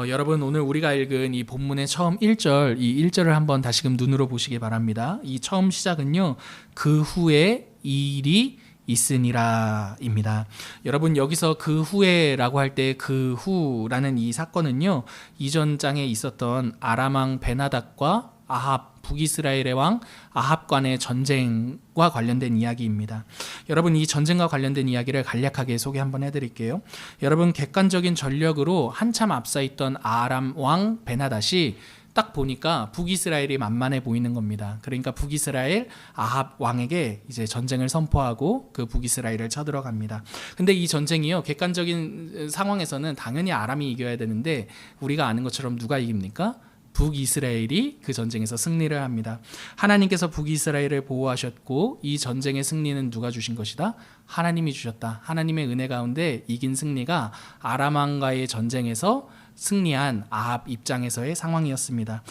여러분 오늘 우리가 읽은 이 본문의 처음 1절, 이 1절을 한번 다시금 눈으로 보시기 바랍니다. 이 처음 시작은요. 그 후에 이 일이 있으니라입니다. 여러분 여기서 그 후에라고 할 때 그 후라는 이 사건은요. 이전 장에 있었던 아람 왕 베나닷과 아합 북이스라엘의 왕 아합 간의 전쟁과 관련된 이야기입니다. 여러분 이 전쟁과 관련된 이야기를 간략하게 소개 한번 해드릴게요. 여러분 객관적인 전력으로 한참 앞서 있던 아람 왕 베나닷이 딱 보니까 북이스라엘이 만만해 보이는 겁니다. 그러니까 북이스라엘 아합 왕에게 이제 전쟁을 선포하고 그 북이스라엘을 쳐들어갑니다. 근데 이 전쟁이요, 객관적인 상황에서는 당연히 아람이 이겨야 되는데 우리가 아는 것처럼 누가 이깁니까? 북이스라엘이 그 전쟁에서 승리를 합니다. 하나님께서 북이스라엘을 보호하셨고 이 전쟁의 승리는 누가 주신 것이다? 하나님이 주셨다. 하나님의 은혜 가운데 이긴 승리가 아람 왕과의 전쟁에서 승리한 아합 입장에서의 상황이었습니다.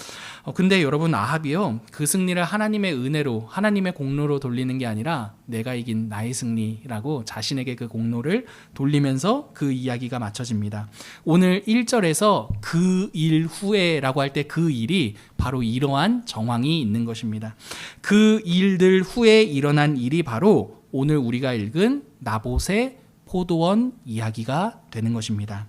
근데 여러분 아합이요, 그 승리를 하나님의 은혜로 하나님의 공로로 돌리는 게 아니라 내가 이긴 나의 승리라고 자신에게 그 공로를 돌리면서 그 이야기가 맞춰집니다. 오늘 1절에서 그 일 후에라고 할 때 그 일이 바로 이러한 정황이 있는 것입니다. 그 일들 후에 일어난 일이 바로 오늘 우리가 읽은 나봇의 포도원 이야기가 되는 것입니다.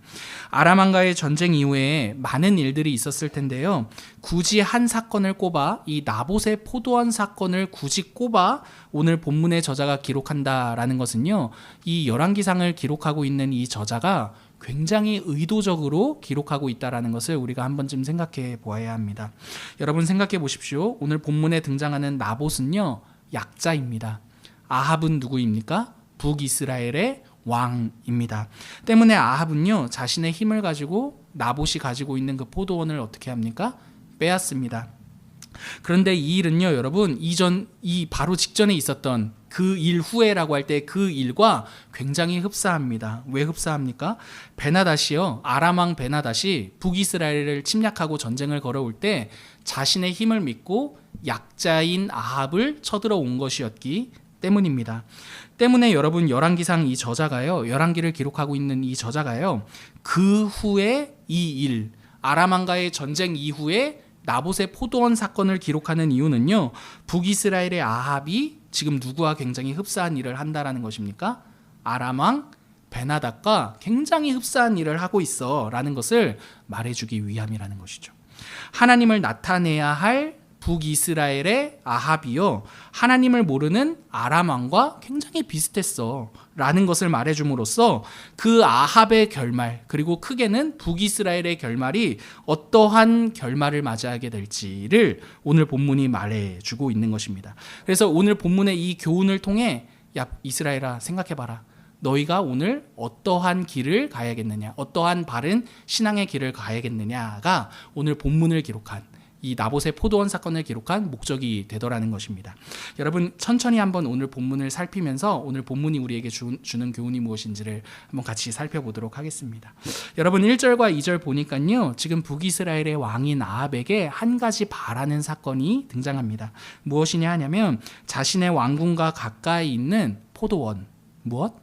아람 왕과의 전쟁 이후에 많은 일들이 있었을 텐데요. 굳이 한 사건을 꼽아, 이 나봇의 포도원 사건을 굳이 꼽아 오늘 본문의 저자가 기록한다라는 것은요. 이 열왕기상을 기록하고 있는 이 저자가 굉장히 의도적으로 기록하고 있다는 것을 우리가 한 번쯤 생각해 보아야 합니다. 여러분 생각해 보십시오. 오늘 본문에 등장하는 나봇은요. 약자입니다. 아합은 누구입니까? 북이스라엘의 왕입니다. 때문에 아합은요, 자신의 힘을 가지고 나봇이 가지고 있는 그 포도원을 어떻게 합니까? 빼앗습니다. 그런데 이 일은요, 여러분, 이 바로 직전에 있었던 그 일 후에라고 할 때 그 일과 굉장히 흡사합니다. 왜 흡사합니까? 베나닷이요, 아람 왕 베나닷이 북이스라엘을 침략하고 전쟁을 걸어올 때 자신의 힘을 믿고 약자인 아합을 쳐들어온 것이었기 때문입니다. 때문에 여러분 열왕기상 이 저자가요, 열왕기를 기록하고 있는 이 저자가요, 그 후에 이 일, 아람 왕과의 전쟁 이후에 나봇의 포도원 사건을 기록하는 이유는요, 북이스라엘의 아합이 지금 누구와 굉장히 흡사한 일을 한다라는 것입니까? 아람 왕 베나닷과 굉장히 흡사한 일을 하고 있어 라는 것을 말해주기 위함이라는 것이죠. 하나님을 나타내야 할 북이스라엘의 아합이요, 하나님을 모르는 아람 왕과 굉장히 비슷했어 라는 것을 말해줌으로써 그 아합의 결말, 그리고 크게는 북이스라엘의 결말이 어떠한 결말을 맞이하게 될지를 오늘 본문이 말해주고 있는 것입니다. 그래서 오늘 본문의 이 교훈을 통해 야 이스라엘아 생각해봐라. 너희가 오늘 어떠한 길을 가야겠느냐, 어떠한 바른 신앙의 길을 가야겠느냐가 오늘 본문을 기록한 이 나봇의 포도원 사건을 기록한 목적이 되더라는 것입니다. 여러분 천천히 한번 오늘 본문을 살피면서 오늘 본문이 우리에게 주는 교훈이 무엇인지를 한번 같이 살펴보도록 하겠습니다. 여러분 1절과 2절 보니까요, 지금 북이스라엘의 왕인 아합에게 한 가지 바라는 사건이 등장합니다. 무엇이냐 하냐면 자신의 왕궁과 가까이 있는 포도원, 무엇?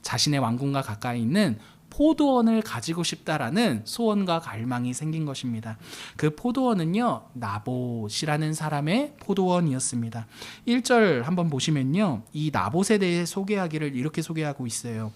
자신의 왕궁과 가까이 있는 포도원을 가지고 싶다라는 소원과 갈망이 생긴 것입니다. 그 포도원은요, 나봇이라는 사람의 포도원이었습니다. 1절 한번 보시면요, 이 나봇에 대해 소개하기를 이렇게 소개하고 있어요.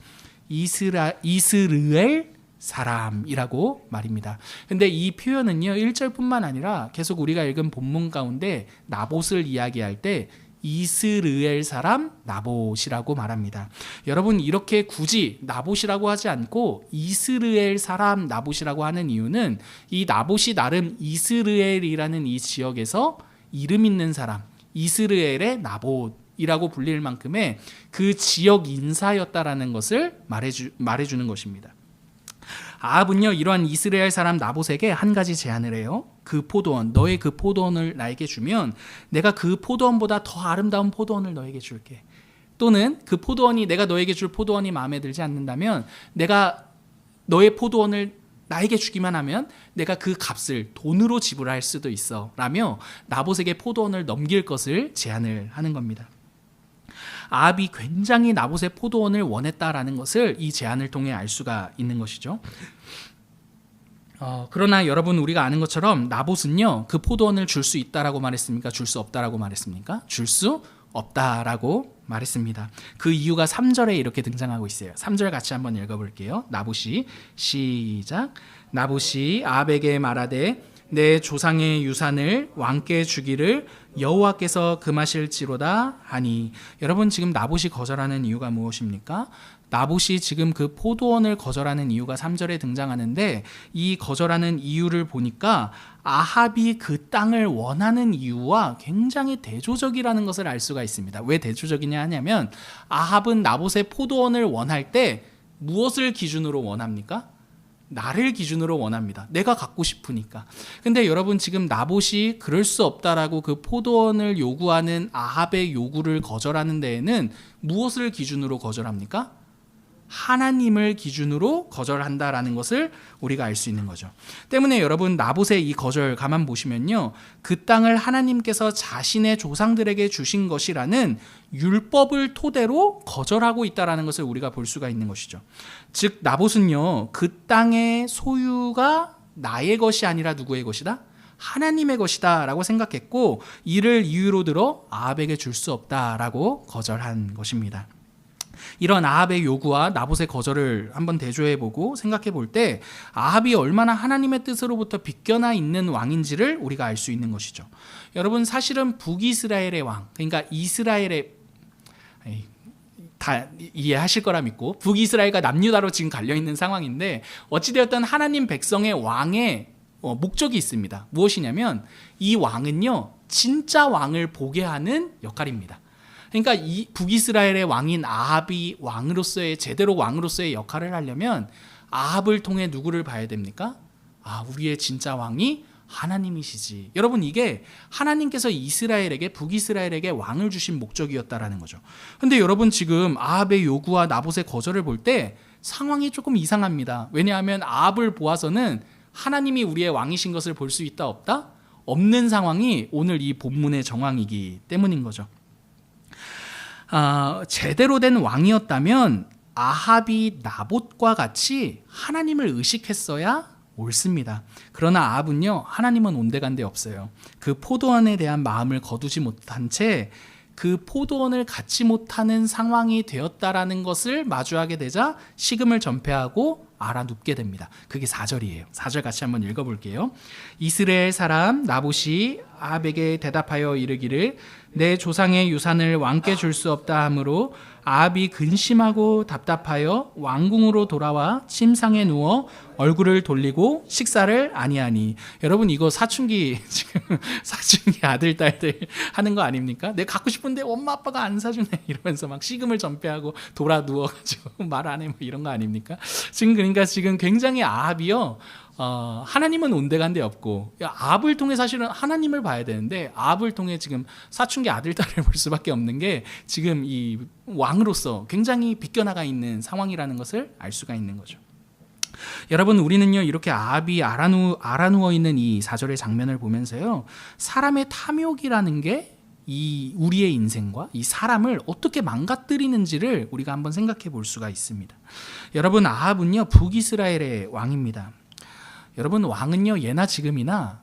이스르엘 사람이라고 말입니다. 근데 이 표현은요, 1절뿐만 아니라 계속 우리가 읽은 본문 가운데 나봇을 이야기할 때 이스르엘 사람 나봇이라고 말합니다. 여러분 이렇게 굳이 나봇이라고 하지 않고 이스르엘 사람 나봇이라고 하는 이유는 이 나봇이 나름 이스르엘이라는 이 지역에서 이름 있는 사람, 이스르엘의 나봇이라고 불릴 만큼의 그 지역 인사였다라는 것을 말해주는 것입니다. 아합은요, 이러한 이스라엘 사람 나봇에게 한 가지 제안을 해요. 그 포도원, 너의 그 포도원을 나에게 주면 내가 그 포도원보다 더 아름다운 포도원을 너에게 줄게. 또는 그 포도원이, 내가 너에게 줄 포도원이 마음에 들지 않는다면 내가 너의 포도원을 나에게 주기만 하면 내가 그 값을 돈으로 지불할 수도 있어 라며 나봇에게 포도원을 넘길 것을 제안을 하는 겁니다. 아합이 굉장히 나봇의 포도원을 원했다라는 것을 이 제안을 통해 알 수가 있는 것이죠. 그러나 여러분 우리가 아는 것처럼 나봇은요 그 포도원을 줄 수 있다라고 말했습니까? 줄 수 없다라고 말했습니까? 줄 수 없다라고 말했습니다. 그 이유가 3절에 이렇게 등장하고 있어요. 3절 같이 한번 읽어볼게요. 나봇이 시작. 나봇이 아합에게 말하되 내 조상의 유산을 왕께 주기를 여호와께서 금하실지로다 하니. 여러분 지금 나봇이 거절하는 이유가 무엇입니까? 나봇이 지금 그 포도원을 거절하는 이유가 3절에 등장하는데 이 거절하는 이유를 보니까 아합이 그 땅을 원하는 이유와 굉장히 대조적이라는 것을 알 수가 있습니다. 왜 대조적이냐 하냐면 아합은 나봇의 포도원을 원할 때 무엇을 기준으로 원합니까? 나를 기준으로 원합니다. 내가 갖고 싶으니까. 근데 여러분 지금 나봇이 그럴 수 없다라고 그 포도원을 요구하는 아합의 요구를 거절하는 데에는 무엇을 기준으로 거절합니까? 하나님을 기준으로 거절한다라는 것을 우리가 알 수 있는 거죠. 때문에 여러분 나봇의 이 거절 가만 보시면요, 그 땅을 하나님께서 자신의 조상들에게 주신 것이라는 율법을 토대로 거절하고 있다라는 것을 우리가 볼 수가 있는 것이죠. 즉 나봇은요 그 땅의 소유가 나의 것이 아니라 누구의 것이다? 하나님의 것이다 라고 생각했고 이를 이유로 들어 아합에게 줄 수 없다라고 거절한 것입니다. 이런 아합의 요구와 나봇의 거절을 한번 대조해보고 생각해볼 때 아합이 얼마나 하나님의 뜻으로부터 비껴나 있는 왕인지를 우리가 알 수 있는 것이죠. 여러분 사실은 북이스라엘의 왕, 그러니까 이스라엘의 다 이해하실 거라 믿고 북이스라엘과 남유다로 지금 갈려있는 상황인데 어찌되었든 하나님 백성의 왕의 목적이 있습니다. 무엇이냐면 이 왕은요 진짜 왕을 보게 하는 역할입니다. 그러니까 이 북이스라엘의 왕인 아합이 왕으로서의 제대로 왕으로서의 역할을 하려면 아합을 통해 누구를 봐야 됩니까? 우리의 진짜 왕이 하나님이시지. 여러분 이게 하나님께서 이스라엘에게 북이스라엘에게 왕을 주신 목적이었다라는 거죠. 근데 여러분 지금 아합의 요구와 나봇의 거절을 볼 때 상황이 조금 이상합니다. 왜냐하면 아합을 보아서는 하나님이 우리의 왕이신 것을 볼 수 있다 없다? 없는 상황이 오늘 이 본문의 정황이기 때문인 거죠. 제대로 된 왕이었다면 아합이 나봇과 같이 하나님을 의식했어야 옳습니다. 그러나 아합은요 하나님은 온데간데 없어요. 그 포도원에 대한 마음을 거두지 못한 채 그 포도원을 갖지 못하는 상황이 되었다라는 것을 마주하게 되자 식음을 전폐하고 알아눕게 됩니다. 그게 4절이에요. 4절 같이 한번 읽어볼게요. 이스라엘 사람 나봇이 아합에게 대답하여 이르기를 내 조상의 유산을 왕께 줄 수 없다 하므로 아합이 근심하고 답답하여 왕궁으로 돌아와 침상에 누워 얼굴을 돌리고 식사를 아니하니. 여러분 이거 사춘기 지금 사춘기 아들 딸들 하는 거 아닙니까? 내가 갖고 싶은데 엄마 아빠가 안 사주네 이러면서 막 식음을 전폐하고 돌아 누워가지고 말 안 해 뭐 이런 거 아닙니까? 지금 그러니까 지금 굉장히 아합이요 하나님은 온데간데 없고 아합을 통해 사실은 하나님을 봐야 되는데 아합을 통해 지금 사춘기 아들 딸을 볼 수밖에 없는 게 지금 이 왕으로서 굉장히 비껴나가 있는 상황이라는 것을 알 수가 있는 거죠. 여러분 우리는요 이렇게 아합이 알아누워 있는 이 4절의 장면을 보면서요 사람의 탐욕이라는 게 이 우리의 인생과 이 사람을 어떻게 망가뜨리는지를 우리가 한번 생각해 볼 수가 있습니다. 여러분 아합은요 북이스라엘의 왕입니다. 여러분 왕은요 예나 지금이나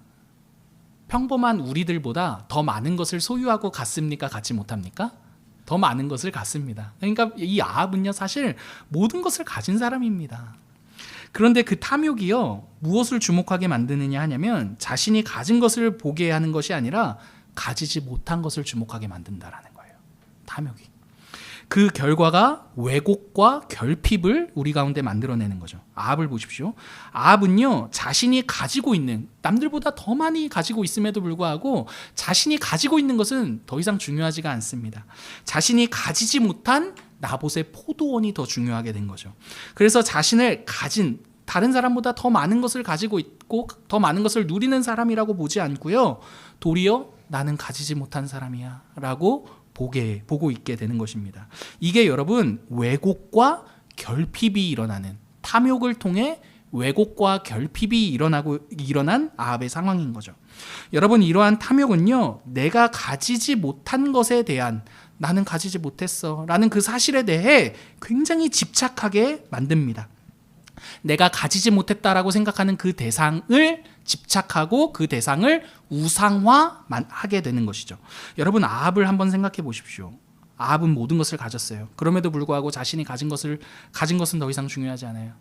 평범한 우리들보다 더 많은 것을 소유하고 갖습니까? 갖지 못합니까? 더 많은 것을 갖습니다. 그러니까 이 아합은요 사실 모든 것을 가진 사람입니다. 그런데 그 탐욕이요 무엇을 주목하게 만드느냐 하냐면 자신이 가진 것을 보게 하는 것이 아니라 가지지 못한 것을 주목하게 만든다라는 거예요. 탐욕이. 그 결과가 왜곡과 결핍을 우리 가운데 만들어내는 거죠. 아합을 보십시오. 아합은요 자신이 가지고 있는 남들보다 더 많이 가지고 있음에도 불구하고 자신이 가지고 있는 것은 더 이상 중요하지가 않습니다. 자신이 가지지 못한 나봇의 포도원이 더 중요하게 된 거죠. 그래서 자신을 가진 다른 사람보다 더 많은 것을 가지고 있고 더 많은 것을 누리는 사람이라고 보지 않고요 도리어 나는 가지지 못한 사람이야 라고 보고 있게 되는 것입니다. 이게 여러분 왜곡과 결핍이 일어나는 탐욕을 통해 왜곡과 결핍이 일어난 아합의 상황인 거죠. 여러분 이러한 탐욕은요 내가 가지지 못한 것에 대한 나는 가지지 못했어 라는 그 사실에 대해 굉장히 집착하게 만듭니다. 내가 가지지 못했다라고 생각하는 그 대상을 집착하고 그 대상을 우상화만 하게 되는 것이죠. 여러분, 아합을 한번 생각해 보십시오. 아합은 모든 것을 가졌어요. 그럼에도 불구하고 자신이 가진 것은 더 이상 중요하지 않아요.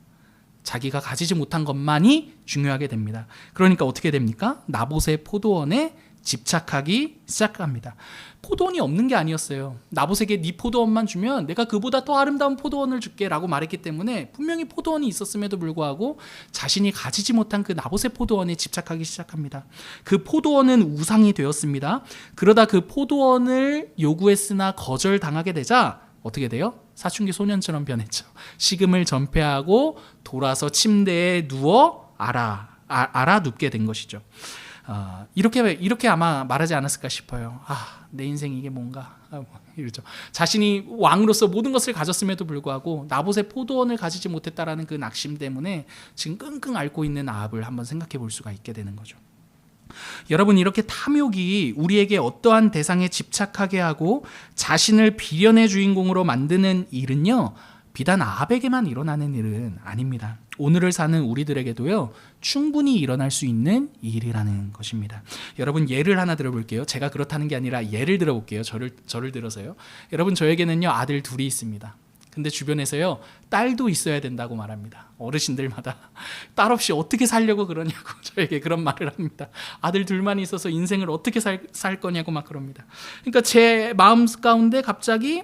자기가 가지지 못한 것만이 중요하게 됩니다. 그러니까 어떻게 됩니까? 나봇의 포도원에 집착하기 시작합니다. 포도원이 없는 게 아니었어요. 나봇에게 네 포도원만 주면 내가 그보다 더 아름다운 포도원을 줄게 라고 말했기 때문에 분명히 포도원이 있었음에도 불구하고 자신이 가지지 못한 그 나봇의 포도원에 집착하기 시작합니다. 그 포도원은 우상이 되었습니다. 그러다 그 포도원을 요구했으나 거절당하게 되자 어떻게 돼요? 사춘기 소년처럼 변했죠. 식음을 전폐하고 돌아서 침대에 누워 알아 눕게 된 것이죠. 이렇게 아마 말하지 않았을까 싶어요. 내 인생 이게 뭔가 이러죠. 자신이 왕으로서 모든 것을 가졌음에도 불구하고 나봇의 포도원을 가지지 못했다라는 그 낙심 때문에 지금 끙끙 앓고 있는 아합을 한번 생각해 볼 수가 있게 되는 거죠. 여러분, 이렇게 탐욕이 우리에게 어떠한 대상에 집착하게 하고 자신을 비련의 주인공으로 만드는 일은요, 비단 아합에게만 일어나는 일은 아닙니다. 오늘을 사는 우리들에게도요, 충분히 일어날 수 있는 일이라는 것입니다. 여러분, 예를 하나 들어볼게요. 제가 그렇다는 게 아니라 예를 들어볼게요. 저를 들어서요. 여러분, 저에게는요 아들 둘이 있습니다. 근데 주변에서요 딸도 있어야 된다고 말합니다. 어르신들마다 딸 없이 어떻게 살려고 그러냐고 저에게 그런 말을 합니다. 아들 둘만 있어서 인생을 어떻게 살 거냐고 막 그럽니다. 그러니까 제 마음 가운데 갑자기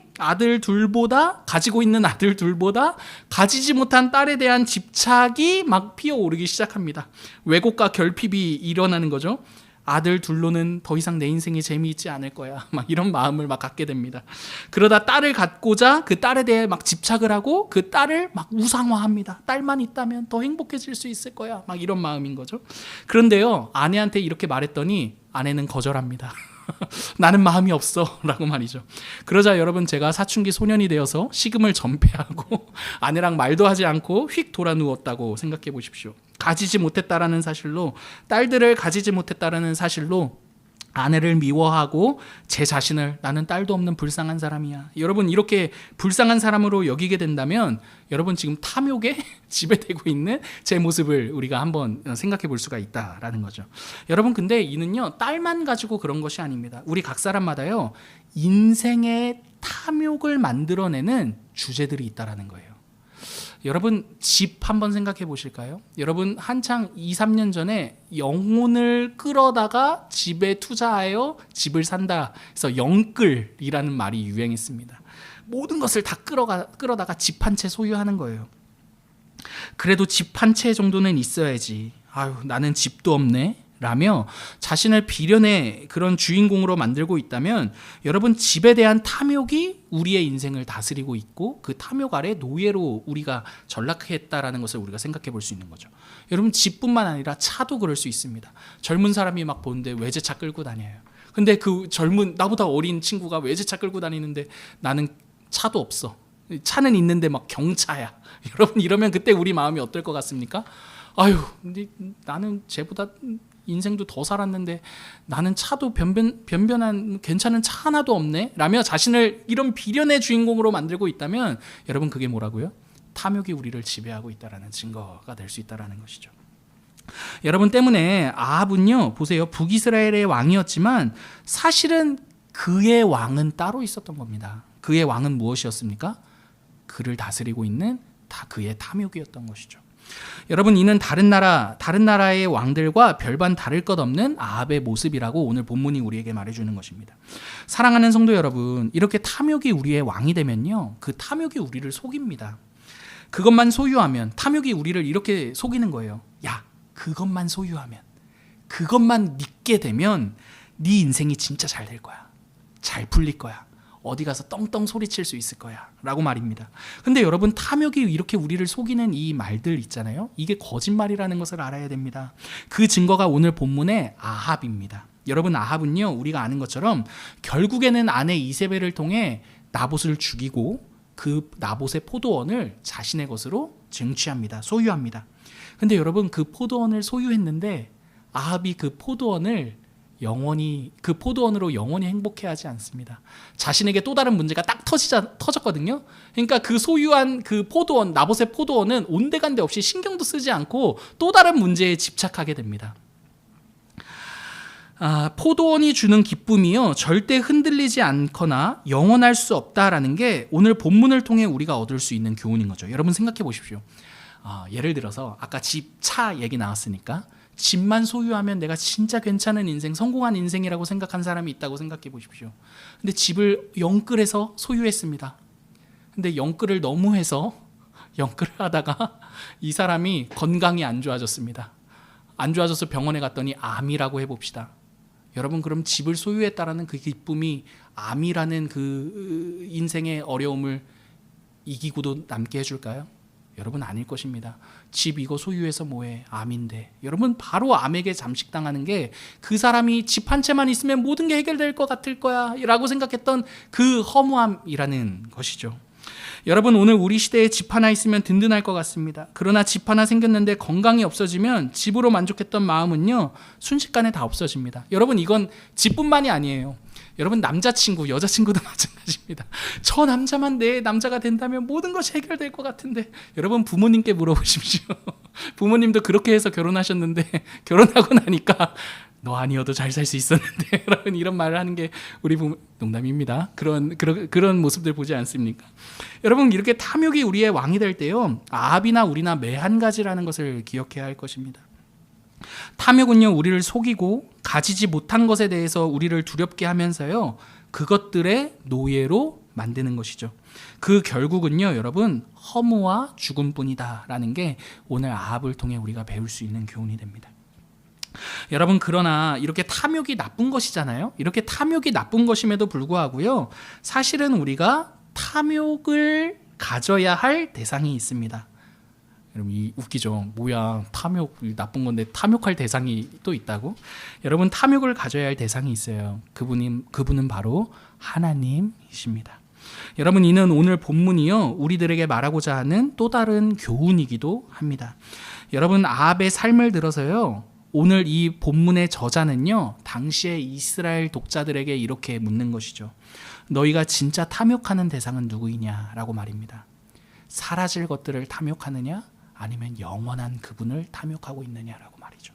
가지고 있는 아들 둘보다 가지지 못한 딸에 대한 집착이 막 피어오르기 시작합니다. 왜곡과 결핍이 일어나는 거죠. 아들 둘로는 더 이상 내 인생이 재미있지 않을 거야. 막 이런 마음을 막 갖게 됩니다. 그러다 딸을 갖고자 그 딸에 대해 막 집착을 하고 그 딸을 막 우상화합니다. 딸만 있다면 더 행복해질 수 있을 거야. 막 이런 마음인 거죠. 그런데요, 아내한테 이렇게 말했더니 아내는 거절합니다. 나는 마음이 없어 라고 말이죠. 그러자 여러분, 제가 사춘기 소년이 되어서 식음을 전폐하고 아내랑 말도 하지 않고 휙 돌아 누웠다고 생각해 보십시오. 가지지 못했다라는 사실로, 딸들을 가지지 못했다라는 사실로 아내를 미워하고 제 자신을 나는 딸도 없는 불쌍한 사람이야. 여러분, 이렇게 불쌍한 사람으로 여기게 된다면 여러분, 지금 탐욕에 지배되고 있는 제 모습을 우리가 한번 생각해 볼 수가 있다라는 거죠. 여러분, 근데 이는요 딸만 가지고 그런 것이 아닙니다. 우리 각 사람마다요 인생의 탐욕을 만들어내는 주제들이 있다라는 거예요. 여러분, 집 한번 생각해 보실까요? 여러분, 한창 2, 3년 전에 영혼을 끌어다가 집에 투자하여 집을 산다. 그래서 영끌이라는 말이 유행했습니다. 모든 것을 다 끌어다가 집 한 채 소유하는 거예요. 그래도 집 한 채 정도는 있어야지. 나는 집도 없네. 라며 자신을 비련의 그런 주인공으로 만들고 있다면 여러분, 집에 대한 탐욕이 우리의 인생을 다스리고 있고 그 탐욕 아래 노예로 우리가 전락했다라는 것을 우리가 생각해 볼 수 있는 거죠. 여러분, 집뿐만 아니라 차도 그럴 수 있습니다. 젊은 사람이 막 보는데 외제차 끌고 다녀요. 근데 그 젊은 나보다 어린 친구가 외제차 끌고 다니는데 나는 차도 없어. 차는 있는데 막 경차야. 여러분, 이러면 그때 우리 마음이 어떨 것 같습니까? 근데 나는 쟤보다 인생도 더 살았는데 나는 차도 변변한 괜찮은 차 하나도 없네 라며 자신을 이런 비련의 주인공으로 만들고 있다면 여러분, 그게 뭐라고요? 탐욕이 우리를 지배하고 있다는 증거가 될 수 있다는 것이죠. 여러분, 때문에 아합은요, 보세요, 북이스라엘의 왕이었지만 사실은 그의 왕은 따로 있었던 겁니다. 그의 왕은 무엇이었습니까? 그를 다스리고 있는 다 그의 탐욕이었던 것이죠. 여러분, 이는 다른 나라의 왕들과 별반 다를 것 없는 아합의 모습이라고 오늘 본문이 우리에게 말해주는 것입니다. 사랑하는 성도 여러분, 이렇게 탐욕이 우리의 왕이 되면요, 그 탐욕이 우리를 속입니다. 그것만 소유하면, 탐욕이 우리를 이렇게 속이는 거예요. 야, 그것만 소유하면, 그것만 믿게 되면 네 인생이 진짜 잘 될 거야. 잘 풀릴 거야. 어디 가서 떵떵 소리칠 수 있을 거야 라고 말입니다. 근데 여러분, 탐욕이 이렇게 우리를 속이는 이 말들 있잖아요, 이게 거짓말이라는 것을 알아야 됩니다. 그 증거가 오늘 본문의 아합입니다. 여러분, 아합은요, 우리가 아는 것처럼 결국에는 아내 이세벨을 통해 나봇을 죽이고 그 나봇의 포도원을 자신의 것으로 쟁취합니다. 소유합니다. 근데 여러분, 그 포도원을 소유했는데 아합이 그 포도원을 영원히 그 포도원으로 영원히 행복해하지 않습니다. 자신에게 또 다른 문제가 딱 터졌거든요. 그러니까 그 소유한 그 포도원, 나봇의 포도원은 온데간데 없이 신경도 쓰지 않고 또 다른 문제에 집착하게 됩니다. 포도원이 주는 기쁨이요 절대 흔들리지 않거나 영원할 수 없다라는 게 오늘 본문을 통해 우리가 얻을 수 있는 교훈인 거죠. 여러분 생각해 보십시오. 예를 들어서 아까 집, 차 얘기 나왔으니까 집만 소유하면 내가 진짜 괜찮은 인생, 성공한 인생이라고 생각한 사람이 있다고 생각해 보십시오. 근데 집을 영끌해서 소유했습니다. 근데 영끌을 너무 해서 영끌을 하다가 이 사람이 건강이 안 좋아졌습니다. 안 좋아져서 병원에 갔더니 암이라고 해봅시다. 여러분 그럼 집을 소유했다라는 그 기쁨이 암이라는 그 인생의 어려움을 이기고도 남게 해줄까요? 여러분 아닐 것입니다. 집 이거 소유해서 뭐해? 암인데. 여러분 바로 암에게 잠식당하는 게 그 사람이 집 한 채만 있으면 모든 게 해결될 것 같을 거야 라고 생각했던 그 허무함이라는 것이죠. 여러분 오늘 우리 시대에 집 하나 있으면 든든할 것 같습니다. 그러나 집 하나 생겼는데 건강이 없어지면 집으로 만족했던 마음은요 순식간에 다 없어집니다. 여러분 이건 집뿐만이 아니에요. 여러분 남자친구, 여자친구도 마찬가지입니다. 저 남자만 내 남자가 된다면 모든 것이 해결될 것 같은데 부모님께 물어보십시오. 부모님도 그렇게 해서 결혼하셨는데 결혼하고 나니까 너 아니어도 잘 살 수 있었는데 여러분 이런 말을 하는 게 우리 부모, 농담입니다. 그런 모습들 보지 않습니까? 여러분 이렇게 탐욕이 우리의 왕이 될 때요 아합이나 우리나 매 한 가지라는 것을 기억해야 할 것입니다. 탐욕은요 우리를 속이고 가지지 못한 것에 대해서 우리를 두렵게 하면서요 그것들의 노예로 만드는 것이죠. 그 결국은요 여러분 허무와 죽음뿐이다 라는 게 오늘 아합을 통해 우리가 배울 수 있는 교훈이 됩니다. 여러분 그러나 이렇게 탐욕이 나쁜 것이잖아요. 이렇게 탐욕이 나쁜 것임에도 불구하고요 사실은 우리가 탐욕을 가져야 할 대상이 있습니다. 여러분 이 웃기죠. 뭐야 탐욕 나쁜 건데 탐욕할 대상이 또 있다고? 여러분 탐욕을 가져야 할 대상이 있어요. 그분은 바로 하나님이십니다. 여러분 이는 오늘 본문이요 우리들에게 말하고자 하는 또 다른 교훈이기도 합니다. 여러분 아합의 삶을 들어서요 오늘 이 본문의 저자는요 당시의 이스라엘 독자들에게 이렇게 묻는 것이죠. 너희가 진짜 탐욕하는 대상은 누구이냐라고 말입니다. 사라질 것들을 탐욕하느냐 아니면 영원한 그분을 탐욕하고 있느냐라고 말이죠.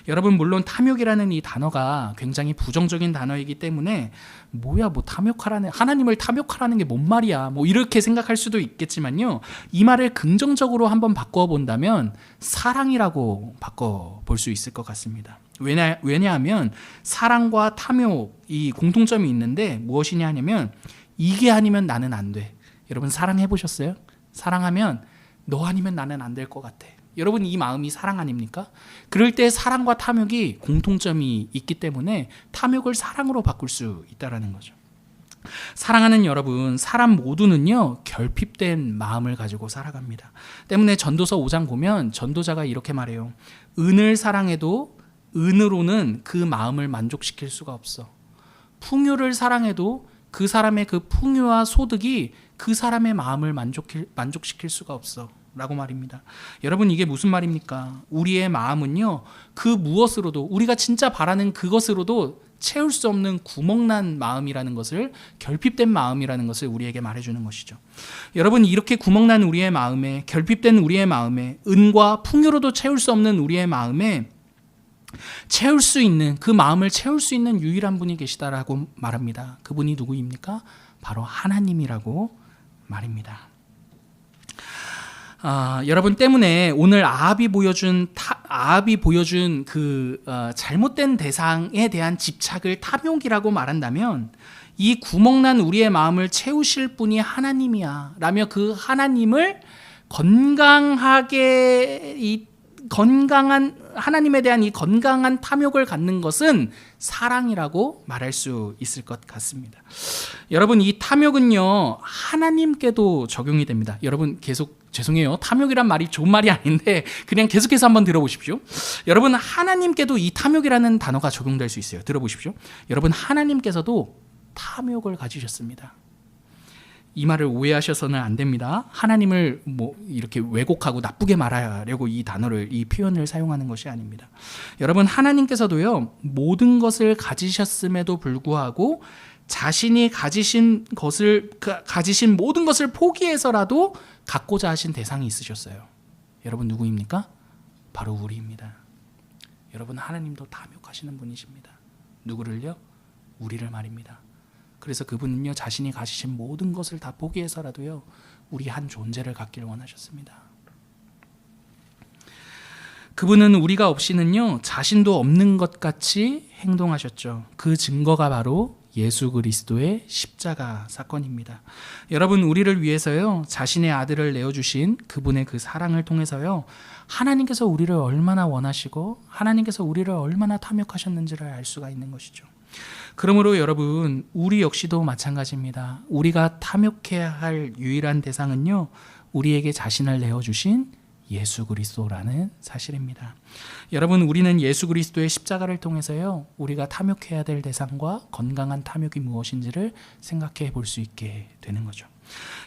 여러분 물론 탐욕이라는 이 단어가 굉장히 부정적인 단어이기 때문에 뭐야 뭐 탐욕하라는 하나님을 탐욕하라는 게 뭔 말이야 뭐 이렇게 생각할 수도 있겠지만요 이 말을 긍정적으로 한번 바꿔 본다면 사랑이라고 바꿔 볼 수 있을 것 같습니다. 왜냐하면 사랑과 탐욕 이 공통점이 있는데 무엇이냐 하냐면 이게 아니면 나는 안 돼. 여러분 사랑해 보셨어요? 사랑하면 너 아니면 나는 안 될 것 같아. 여러분 이 마음이 사랑 아닙니까? 그럴 때 사랑과 탐욕이 공통점이 있기 때문에 탐욕을 사랑으로 바꿀 수 있다는 거죠. 사랑하는 여러분, 사람 모두는요 결핍된 마음을 가지고 살아갑니다. 때문에 전도서 5장 보면 전도자가 이렇게 말해요. 은을 사랑해도 은으로는 그 마음을 만족시킬 수가 없어. 풍요를 사랑해도 그 사람의 그 풍요와 소득이 그 사람의 마음을 만족시킬 수가 없어 라고 말입니다. 여러분 이게 무슨 말입니까? 우리의 마음은요 그 무엇으로도 우리가 진짜 바라는 그것으로도 채울 수 없는 구멍난 마음이라는 것을 결핍된 마음이라는 것을 우리에게 말해주는 것이죠. 여러분 이렇게 구멍난 우리의 마음에 결핍된 우리의 마음에 은과 풍요로도 채울 수 없는 우리의 마음에 채울 수 있는 그 마음을 채울 수 있는 유일한 분이 계시다라고 말합니다. 그분이 누구입니까? 바로 하나님이라고 말입니다. 여러분 때문에 오늘 아합이 보여준 그 잘못된 대상에 대한 집착을 탐욕이라고 말한다면 이 구멍난 우리의 마음을 채우실 분이 하나님이야 라며 그 하나님을 건강한 하나님에 대한 이 건강한 탐욕을 갖는 것은 사랑이라고 말할 수 있을 것 같습니다. 여러분 이 탐욕은요 하나님께도 적용이 됩니다. 여러분 계속 죄송해요. 탐욕이란 말이 좋은 말이 아닌데 그냥 계속해서 한번 들어보십시오. 여러분 하나님께도 이 탐욕이라는 단어가 적용될 수 있어요. 들어보십시오. 여러분 하나님께서도 탐욕을 가지셨습니다. 이 말을 오해하셔서는 안 됩니다. 하나님을 뭐 이렇게 왜곡하고 나쁘게 말하려고 이 단어를, 이 표현을 사용하는 것이 아닙니다. 여러분, 하나님께서도요, 모든 것을 가지셨음에도 불구하고 자신이 가지신 모든 것을 포기해서라도 갖고자 하신 대상이 있으셨어요. 여러분, 누구입니까? 바로 우리입니다. 여러분, 하나님도 탐욕하시는 분이십니다. 누구를요? 우리를 말입니다. 그래서 그분은요, 자신이 가지신 모든 것을 다 포기해서라도요, 우리 한 존재를 갖기를 원하셨습니다. 그분은 우리가 없이는요, 자신도 없는 것 같이 행동하셨죠. 그 증거가 바로 예수 그리스도의 십자가 사건입니다. 여러분, 우리를 위해서요, 자신의 아들을 내어주신 그분의 그 사랑을 통해서요, 하나님께서 우리를 얼마나 원하시고 하나님께서 우리를 얼마나 탐욕하셨는지를 알 수가 있는 것이죠. 그러므로 여러분, 우리 역시도 마찬가지입니다. 우리가 탐욕해야 할 유일한 대상은요, 우리에게 자신을 내어주신 예수 그리스도라는 사실입니다. 여러분, 우리는 예수 그리스도의 십자가를 통해서요, 우리가 탐욕해야 될 대상과 건강한 탐욕이 무엇인지를 생각해 볼 수 있게 되는 거죠.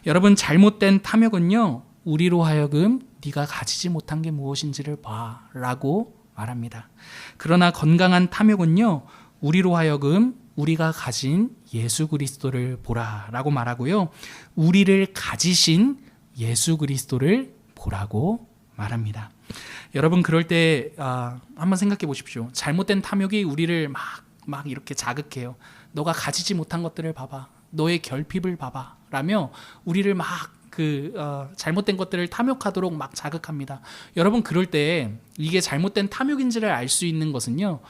여러분, 잘못된 탐욕은요, 우리로 하여금 네가 가지지 못한 게 무엇인지를 봐 라고 말합니다. 그러나 건강한 탐욕은요, 우리로 하여금 우리가 가진 예수 그리스도를 보라 라고 말하고요, 우리를 가지신 예수 그리스도를 보라고 말합니다. 여러분, 그럴 때 한번 생각해 보십시오. 잘못된 탐욕이 우리를 막 이렇게 자극해요. 너가 가지지 못한 것들을 봐봐, 너의 결핍을 봐봐 라며 우리를 잘못된 것들을 탐욕하도록 막 자극합니다. 여러분, 그럴 때 이게 잘못된 탐욕인지를 알 수 있는 것은요,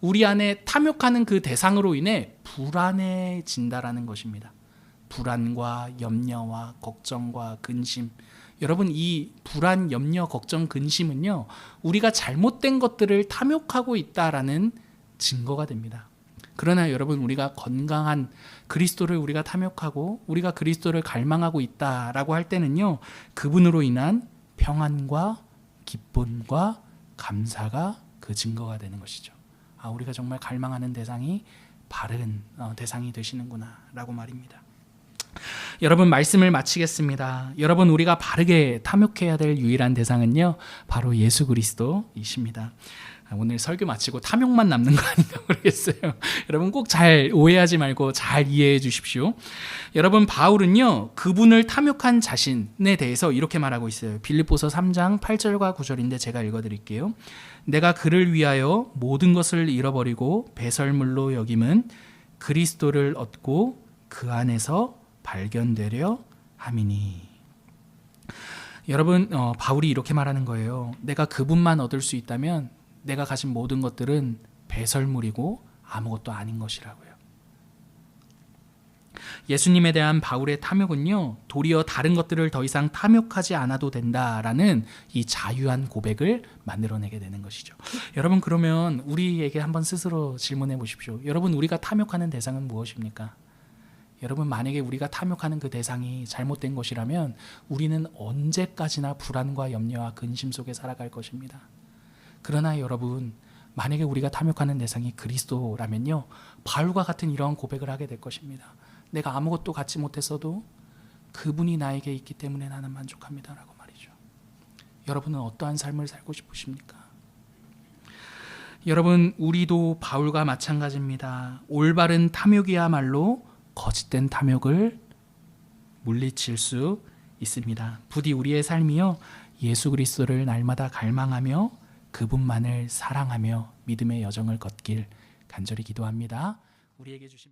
우리 안에 탐욕하는 그 대상으로 인해 불안해진다라는 것입니다. 불안과 염려와 걱정과 근심. 여러분, 이 불안, 염려, 걱정, 근심은요, 우리가 잘못된 것들을 탐욕하고 있다라는 증거가 됩니다. 그러나 여러분, 우리가 건강한 그리스도를 우리가 탐욕하고 우리가 그리스도를 갈망하고 있다라고 할 때는요, 그분으로 인한 평안과 기쁨과 감사가 그 증거가 되는 것이죠. 우리가 정말 갈망하는 대상이 바른 대상이 되시는구나 라고 말입니다. 여러분, 말씀을 마치겠습니다. 여러분, 우리가 바르게 탐욕해야 될 유일한 대상은요, 바로 예수 그리스도이십니다. 오늘 설교 마치고 탐욕만 남는 거 아닌가 모르겠어요. 여러분, 꼭 잘 오해하지 말고 잘 이해해 주십시오. 여러분, 바울은요, 그분을 탐욕한 자신에 대해서 이렇게 말하고 있어요. 빌립보서 3장 8절과 9절인데 제가 읽어드릴게요. 내가 그를 위하여 모든 것을 잃어버리고 배설물로 여김은 그리스도를 얻고 그 안에서 발견되려 함이니. 여러분, 바울이 이렇게 말하는 거예요. 내가 그분만 얻을 수 있다면 내가 가진 모든 것들은 배설물이고 아무것도 아닌 것이라고요. 예수님에 대한 바울의 탐욕은요, 도리어 다른 것들을 더 이상 탐욕하지 않아도 된다라는 이 자유한 고백을 만들어내게 되는 것이죠. 여러분, 그러면 우리에게 한번 스스로 질문해 보십시오. 여러분, 우리가 탐욕하는 대상은 무엇입니까? 여러분, 만약에 우리가 탐욕하는 그 대상이 잘못된 것이라면 우리는 언제까지나 불안과 염려와 근심 속에 살아갈 것입니다. 그러나 여러분, 만약에 우리가 탐욕하는 대상이 그리스도라면요, 바울과 같은 이러한 고백을 하게 될 것입니다. 내가 아무것도 갖지 못했어도 그분이 나에게 있기 때문에 나는 만족합니다 라고 말이죠. 여러분은 어떠한 삶을 살고 싶으십니까? 여러분, 우리도 바울과 마찬가지입니다. 올바른 탐욕이야말로 거짓된 탐욕을 물리칠 수 있습니다. 부디 우리의 삶이요, 예수 그리스도를 날마다 갈망하며 그분만을 사랑하며 믿음의 여정을 걷길 간절히 기도합니다. 우리에게 주신